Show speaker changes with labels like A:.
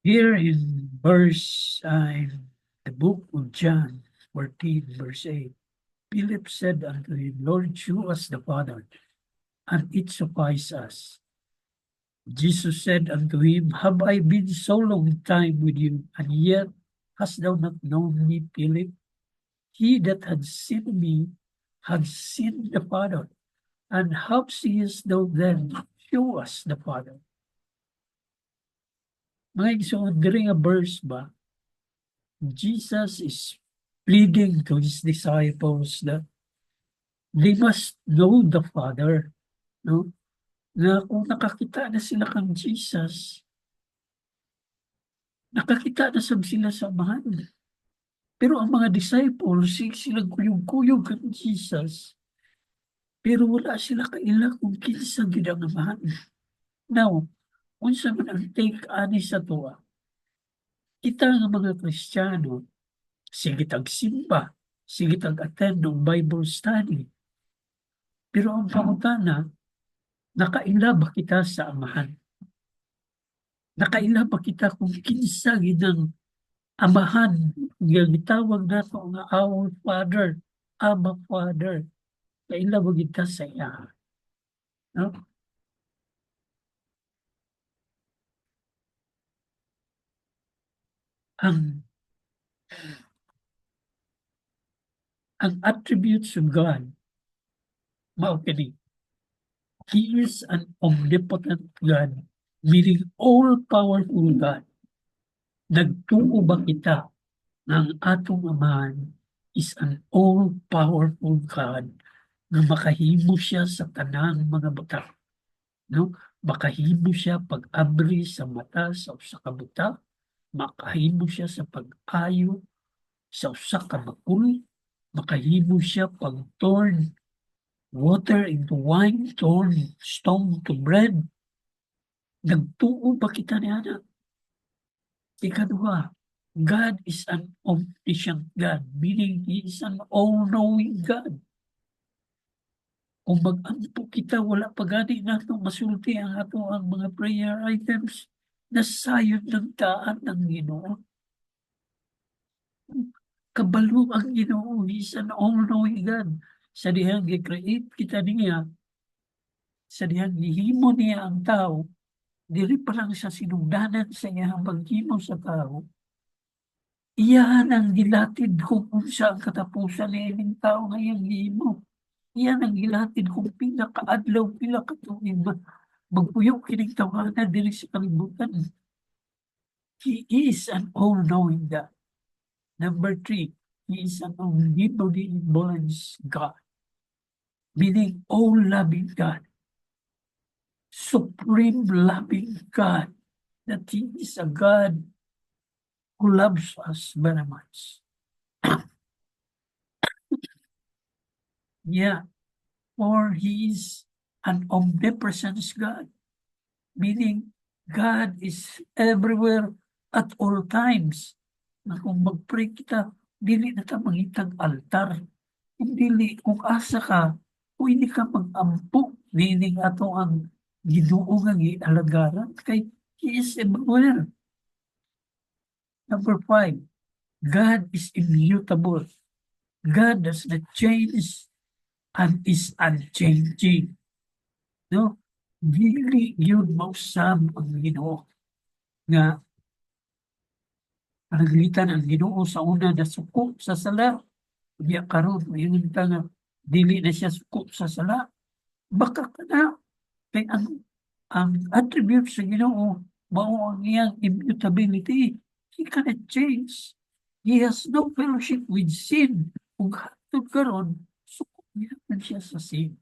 A: Here in the book of John 14, verse 8, Philip said unto him, Lord, show us the Father, and it suffices us. Jesus said unto him, Have I been so long time with you, and yet hast thou not known me, Philip? He that had seen me had seen the Father. And how seest thou then? Show us the Father. Mga igsoon, during a verse ba, Jesus is pleading to his disciples that they must know the Father. No? Na kung nakakita na sila kang Jesus, nakakita na sila sa Amahan. Pero ang mga disciples, silang kuyog-kuyog kang Jesus. Pero wala sila kaila kung kinsa gid ang Amahan. Now, unsa man ang take ani sa tuwa, kita nga mga Kristiyano, sige tagsimba, sige tag-attend ng Bible study. Pero ang pangutana, nakaila ba kita sa Amahan? Nakaila ba kita kung kinsa ginang Amahan nga gitawag nato nga our Father, Abba Father? Kaila ba kita sa iya? No? Ang attributes of God, mao kini. He is an omnipotent God, meaning all-powerful God. Nagtuo ba kita ng atong Amahan is an all-powerful God na makahimo siya sa tanang mga buta. No? Makahimo siya pag-abri sa mata sa usa ka buta, makahimo siya sa pag-ayo sa usa ka bakul, makahimo siya pag-turn water into wine, turn stone to bread. Nagtuo ba kita niya na? Ikaduha, God is an omniscient God, meaning He is an all-knowing God. Kung mag-ampo kita, wala pa gani nato masulti ang ato ang mga prayer items na sayod ng daan ng Ginoo. Kabalo ang Ginoo, He is an all-knowing God. Sa dihang gi-create kita niya, sa dihang gihimo niya ang tao, dili pa lang sa sinugdanan sa iyang paghimo sa tao, iyan ang gilatid kung unsa ang katapusan ni ining tao nga iyang gihimo. Iyan ang gilatid kung pila ka adlaw, pila ka tuig magpuyo kining tawanan diri sa kalibutan. He is an all-knowing God. Number 3, He is an omnipotent God, meaning all-loving God, supreme loving God, that He is a God who loves us very much. Yeah, or He is an omnipresence God, meaning God is everywhere at all times. Na kung mag-pray kita, dili na ta mangitag altar. Kung dili, kung asa ka, kung hindi ka mag-ampo, meaning ato ang Ginoo nga gialagaran, kay He is everywhere. Number 5, God is immutable. God does not change and is unchanging. No? Dili yun mausab ang Ginoo nga panaglitan ang Ginoo sa una na suko sa sala. Biya karon mayon ta nga dili na siya suko sa sala. Baka kana kay ang attribute sa Ginoo mao ang iyang immutability. He cannot change. He has no fellowship with sin. Kung hatod karon suko niya siya sa sin.